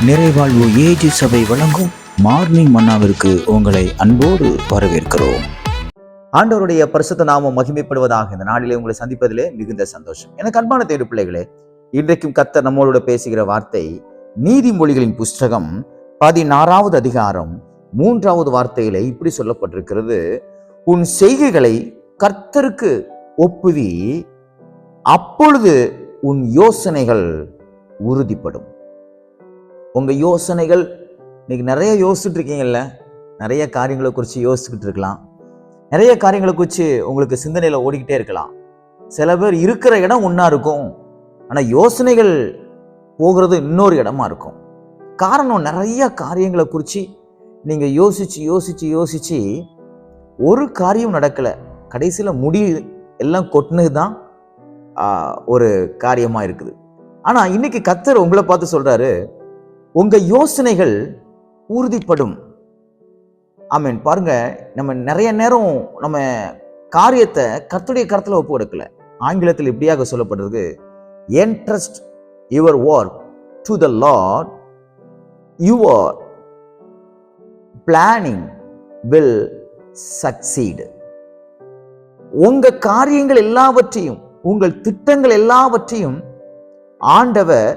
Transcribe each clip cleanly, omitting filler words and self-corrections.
நிறைவாழ்வு AG சபை வழங்கும் morning மன்னாவிற்கு உங்களை அன்போடு வரவேற்கிறோம். ஆண்டவருடைய பரிசுத்த நாமம் மகிமைப்படுவதாக இந்த நாளிலே உங்களை சந்திப்பதிலே மிகுந்த சந்தோஷம். எனக்கு அன்பான தேவ பிள்ளைகளே, இன்றைக்கும் கர்த்தர் நம்மளோட பேசுகிற வார்த்தை நீதிமொழிகளின் புஸ்தகம் 16வது அதிகாரம் 3வது வார்த்தையிலே இப்படி சொல்லப்பட்டிருக்கிறது: உன் செய்கைகளை கர்த்தருக்கு ஒப்புவி, அப்பொழுது உன் யோசனைகள் உறுதிப்படும். உங்க யோசனைகள் இன்னைக்கு நிறைய யோசிச்சுட்டு இருக்கீங்கல்ல, நிறைய காரியங்களை குறித்து யோசிச்சுக்கிட்டு இருக்கலாம், நிறைய காரியங்களை குறித்து உங்களுக்கு சிந்தனையில ஓடிக்கிட்டே இருக்கலாம். சில பேர் இருக்கிற இடம் ஒன்னா இருக்கும், ஆனா யோசனைகள் போகிறது இன்னொரு இடமா இருக்கும். காரணம், நிறைய காரியங்களை குறித்து நீங்க யோசிச்சு யோசிச்சு யோசிச்சு ஒரு காரியம் நடக்கல, கடைசியில முடி எல்லாம் கொட்டினதுதான் ஒரு காரியமா இருக்குது. ஆனா இன்னைக்கு கர்த்தர் உங்களை பார்த்து சொல்றாரு, உங்க யோசனைகள் உறுதிப்படும். ஆமென். பாருங்க, நம்ம நிறைய நேரம் நம்ம காரியத்தை கர்த்தருடைய கரத்துல ஒப்பு கொடுக்கல. ஆங்கிலத்தில் இப்படியாக சொல்லப்படுறது: entrust your work to the Lord, your planning will succeed. உங்க காரியங்கள் எல்லாவற்றையும், உங்கள் திட்டங்கள் எல்லாவற்றையும் ஆண்டவர்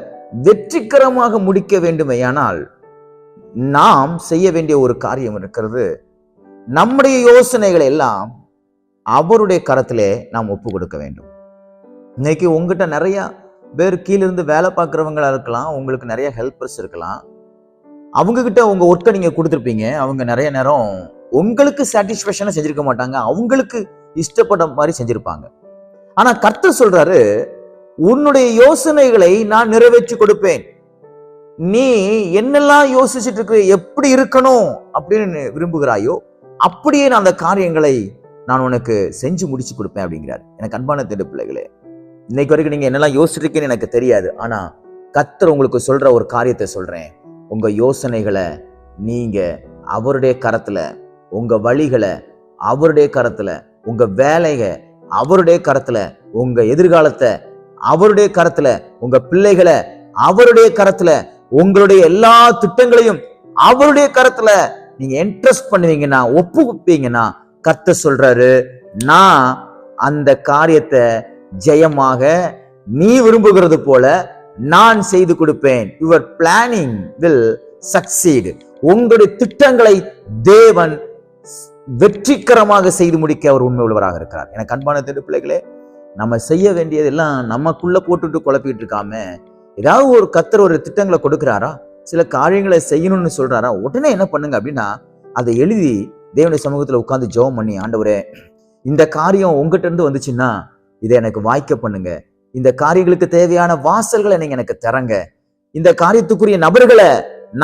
வெற்றிகரமாக முடிக்க வேண்டுமேயானால் நாம் செய்ய வேண்டிய ஒரு காரியம் இருக்கிறது. நம்முடைய யோசனைகளை எல்லாம் அவருடைய கரத்திலே நாம் ஒப்பு கொடுக்க வேண்டும். இன்னைக்கு உங்ககிட்ட நிறைய பேர் கீழிருந்து வேலை பார்க்குறவங்களா இருக்கலாம், உங்களுக்கு நிறைய ஹெல்பர்ஸ் இருக்கலாம். அவங்க கிட்ட உங்க ஒர்க்கை நீங்க கொடுத்துருப்பீங்க. அவங்க நிறைய நேரம் உங்களுக்கு சாட்டிஸ்ஃபேக்ஷனை செஞ்சிருக்க மாட்டாங்க, அவங்களுக்கு இஷ்டப்பட்ட மாதிரி செஞ்சிருப்பாங்க. ஆனா கர்த்தர் சொல்றாரு, உன்னுடைய யோசனைகளை நான் நிறைவேற்றி கொடுப்பேன். நீ என்னெல்லாம் யோசிச்சுட்டு இருக்க, எப்படி இருக்கணும் அப்படின்னு விரும்புகிறாயோ அப்படியே நான் அந்த காரியங்களை நான் உனக்கு செஞ்சு முடிச்சு கொடுப்பேன் அப்படிங்கிறார். எனக்கு அன்பான தேவ பிள்ளைகளே, இன்னைக்கு வரைக்கும் நீங்க என்னெல்லாம் யோசிச்சிருக்கீங்கன்னு எனக்கு தெரியாது. ஆனா கர்த்தர் உங்களுக்கு சொல்ற ஒரு காரியத்தை சொல்றேன். உங்க யோசனைகளை நீங்க அவருடைய கரத்துல, உங்க வழிகளை அவருடைய கரத்துல, உங்க வேலையை அவருடைய கரத்துல, உங்க எதிர்காலத்தை அவருடைய கரத்துல, உங்க பிள்ளைகளை அவருடைய கரத்துல, உங்களுடைய எல்லா திட்டங்களையும் அவருடைய கரத்துல நீங்க இன்ட்ரெஸ்ட் பண்ணுவீங்கன்னா, ஒப்புப்பீங்கன்னா, கர்த்தர் சொல்றாரு, நான் அந்த காரியத்தை ஜெயமாக நீ விரும்புகிறது போல நான் செய்து கொடுப்பேன். Your planning will succeed. உங்களுடைய திட்டங்களை தேவன் வெற்றிகரமாக செய்து முடிக்க அவர் உண்மை உள்ளவராக இருக்கிறார். எனக்கு அன்பான தேவ பிள்ளைகளே, நம்ம செய்ய வேண்டியதெல்லாம் நமக்குள்ள போட்டுட்டு குழப்பிட்டு இருக்காம, ஏதாவது ஒரு கர்த்தர் ஒரு திட்டங்களை கொடுக்கிறாரா, சில காரியங்களை செய்யணும்னு சொல்றாரா, உடனே என்ன பண்ணுங்க அப்படின்னா, அதை எழுதி தேவனுடைய சமூகத்துல உட்கார்ந்து ஜெபம் பண்ணி, ஆண்டவரே இந்த காரியம் உங்ககிட்ட இருந்து வந்துச்சுன்னா இதை எனக்கு வாய்க்க பண்ணுங்க, இந்த காரியங்களுக்கு தேவையான வாசல்களை நீங்க எனக்கு தரங்க, இந்த காரியத்துக்குரிய நபர்களை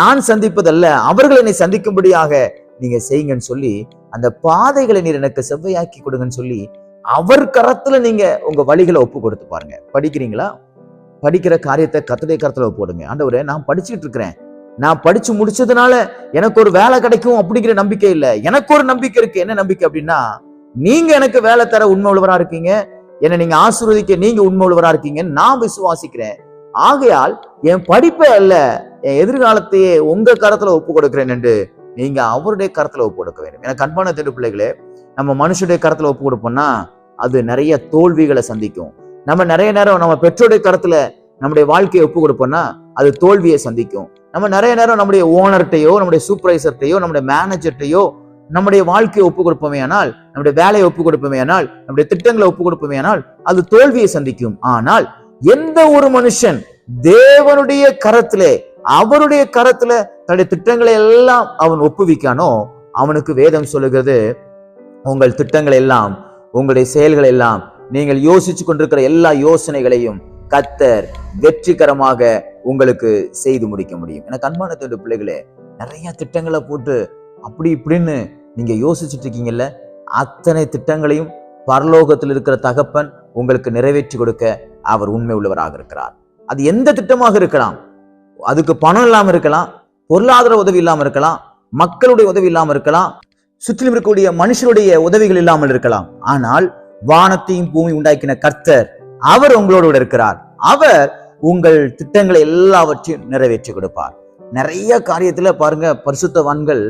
நான் சந்திப்பதல்ல அவர்கள் என்னை சந்திக்கும்படியாக நீங்க செய்யுங்கன்னு சொல்லி, அந்த பாதைகளை நீர் எனக்கு செவ்வையாக்கி கொடுங்கன்னு சொல்லி அவர் கரத்துல நீங்க உங்க வழிகளை ஒப்பு கொடுத்து பாருங்க. படிக்கிறீங்களா? படிக்கிற காரியத்தை கர்த்தருடைய கரத்துல ஒப்பு கொடுங்க. ஆண்டவரே, நான் படிச்சுட்டு இருக்கிறேன், நான் படிச்சு முடிச்சதுனால எனக்கு ஒரு வேலை கிடைக்கும் அப்படிங்கிற நம்பிக்கை இல்லை. எனக்கு ஒரு நம்பிக்கை இருக்கு. என்ன நம்பிக்கை அப்படின்னா, நீங்க எனக்கு வேலை தர உண்மை உள்ளவரா இருக்கீங்க, என்னை நீங்க ஆசீர்வதிக்க நீங்க உண்மை உள்ளவரா இருக்கீங்க, நான் விசுவாசிக்கிறேன். ஆகையால் என் படிப்பை அல்ல, என் எதிர்காலத்தையே உங்க கரத்துல ஒப்பு கொடுக்கிறேன் என்று நீங்க அவருடைய கரத்துல ஒப்பு கொடுக்க வேண்டும். எனக்கு அன்பான தேவ பிள்ளைகளே, நம்ம மனுஷனுடைய கரத்துல ஒப்பு கொடுப்போம்னா அது நிறைய தோல்விகளை சந்திக்கும். நம்ம நிறைய நேரம் நம்ம பெற்றோருடைய கரத்துல நம்முடைய வாழ்க்கையை ஒப்பு கொடுப்போம்னா அது தோல்வியை சந்திக்கும். நம்ம நிறைய நேரம் நம்முடைய ஓனர்கிட்டையோ, நம்முடைய சூப்பர்வைசர்கிட்டையோ, நம்முடைய மேனேஜர்கிட்டையோ நம்முடைய வாழ்க்கையை ஒப்பு கொடுப்போமே ஆனால், நம்முடைய வேலையை ஒப்பு கொடுப்போமே ஆனால், நம்முடைய திட்டங்களை ஒப்பு கொடுப்போமே ஆனால் அது தோல்வியை சந்திக்கும். ஆனால் எந்த ஒரு மனுஷன் தேவனுடைய கரத்திலே, அவருடைய கரத்துல தன்னுடைய திட்டங்களை எல்லாம் அவன் ஒப்புவிக்கானோ, அவனுக்கு வேதம் சொல்லுகிறது, உங்கள் திட்டங்கள் எல்லாம், உங்களுடைய செயல்கள் எல்லாம், நீங்கள் யோசிச்சு கொண்டிருக்கிற எல்லா யோசனைகளையும் கர்த்தர் வெற்றிகரமாக உங்களுக்கு செய்து முடிக்க முடியும். எனக்கு அன்பான தேவ பிள்ளைகளே, நிறைய திட்டங்களை போட்டு அப்படி இப்படின்னு நீங்க யோசிச்சுட்டு இருக்கீங்கல்ல, அத்தனை திட்டங்களையும் பரலோகத்தில் இருக்கிற தகப்பன் உங்களுக்கு நிறைவேற்றி கொடுக்க அவர் உண்மை உள்ளவராக இருக்கிறார். அது எந்த திட்டமாக இருக்கலாம், அதுக்கு பணம் இல்லாம இருக்கலாம், பொருளாதார உதவி இல்லாம இருக்கலாம், மக்களுடைய உதவி இல்லாம இருக்கலாம், சுற்றிலும் இருக்கக்கூடிய மனுஷருடைய உதவிகள் இல்லாமல் இருக்கலாம். ஆனால் வானத்தையும் பூமி உண்டாக்கின கர்த்தர், அவர் உங்களோடு இருக்கிறார். அவர் உங்கள் திட்டங்களை எல்லாவற்றையும் நிறைவேற்றி கொடுப்பார். நிறைய காரியத்துல பாருங்க, பரிசுத்தவான்கள்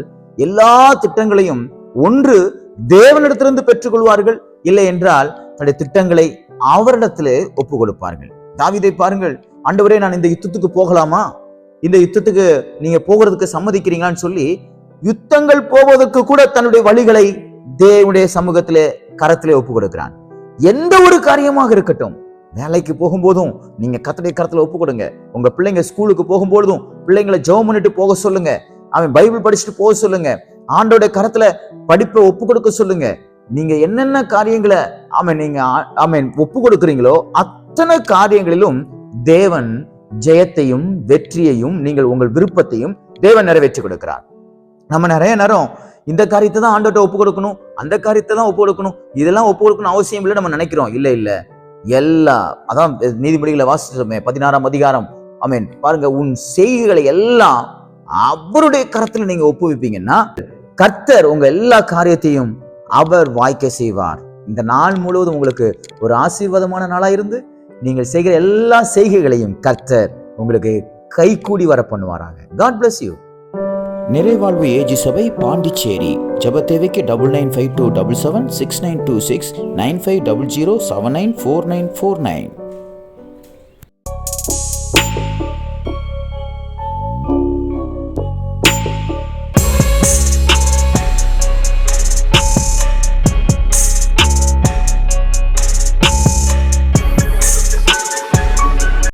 எல்லா திட்டங்களையும் ஒன்று தேவனிடத்திலிருந்து பெற்றுக்கொள்வார்கள், இல்லை என்றால் தன்னுடைய திட்டங்களை அவரிடத்திலே ஒப்பு கொடுப்பார்கள். தாவீதை பாருங்கள், ஆண்டவரே நான் இந்த யுத்தத்துக்கு போகலாமா, இந்த யுத்தத்துக்கு நீங்க போகிறதுக்கு சம்மதிக்கிறீங்களான்னு சொல்லி யுத்தங்கள் போவதற்கு கூட தன்னுடைய வழிகளை தேவனுடைய சமூகத்திலே கரத்திலே ஒப்பு கொடுக்கிறான். எந்த ஒரு காரியமாக இருக்கட்டும், வேலைக்கு போகும்போதும் நீங்க கர்த்தருடைய கரத்துல ஒப்பு கொடுங்க. உங்க பிள்ளைங்க ஸ்கூலுக்கு போகும்போதும் பிள்ளைங்களை ஜெபம் பண்ணிட்டு போக சொல்லுங்க. அவன் பைபிள் படிச்சுட்டு போக சொல்லுங்க. ஆண்டோட கரத்துல படிப்பை ஒப்பு கொடுக்க சொல்லுங்க. நீங்க என்னென்ன காரியங்களை ஒப்பு கொடுக்கிறீங்களோ அத்தனை காரியங்களிலும் தேவன் ஜெயத்தையும் வெற்றியையும் நீங்கள் உங்கள் விருப்பத்தையும் தேவன் நிறைவேற்றி கொடுக்கிறார். நம்ம நிறைய நேரம் இந்த காரியத்தை தான் ஆண்டோட்ட ஒப்பு கொடுக்கணும், அந்த காரியத்தை தான் ஒப்பு கொடுக்கணும், இதெல்லாம் ஒப்பு கொடுக்கணும் அவசியம் இல்லை நம்ம நினைக்கிறோம். இல்ல எல்லா, அதான் நீதிமொழிகளை வாசிச்சோமே 16ஆம் அதிகாரம். பாருங்க, உன் செய்கைகளை எல்லாம் அவருடைய கரத்துல நீங்க ஒப்புவிப்பீங்கன்னா கர்த்தர் உங்க எல்லா காரியத்தையும் அவர் வாய்க்க செய்வார். இந்த நாள் முழுவதும் உங்களுக்கு ஒரு ஆசீர்வாதமான நாளா இருந்து நீங்கள் செய்கிற எல்லா செய்கைகளையும் கர்த்தர் உங்களுக்கு கைகூடி வர பண்ணுவாராக. God bless you. நிறைவாழ்வு ஏஜி சபை பாண்டிச்சேரி. ஜெப தேவைக்கு 9952776926 9500794949.